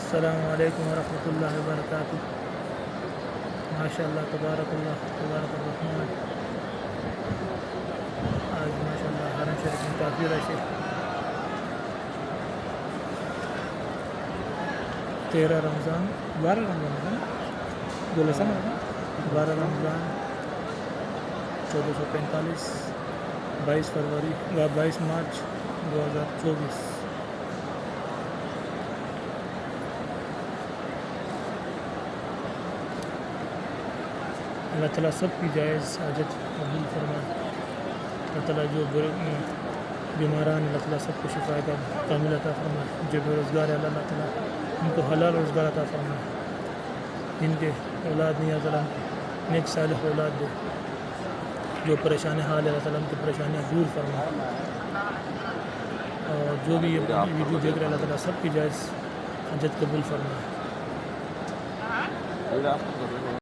السلام علیکم ورحمۃ اللہ وبرکاتہ. ماشاء اللہ تبارک الرحمن. آج ماشاء اللہ حرم شریف میں کافی رش ہے. 13 رمضان 12 رمضان 12 رمضان 1445 22 فروری 22 مارچ 2024. اللہ تعالیٰ سب کی جائز حاجت قبول فرمائے. اللہ تعالیٰ جو بیماران اللہ تعالیٰ سب کو شفا کامل عطا فرمائے. جو بے روزگار ہے اللہ تعالیٰ ان کو حلال روزگار عطا فرمائے. جن کے اولاد نہیں اللہ تعالیٰ نیک صالح اولاد دے. جو پریشان حال ہے اللہ تعالیٰ ان کی پریشانیاں دور فرمائے. اور جو بھی یہ ویڈیو دیکھ رہے ہیں اللہ تعالیٰ سب کی جائز حاجت قبول فرمائے.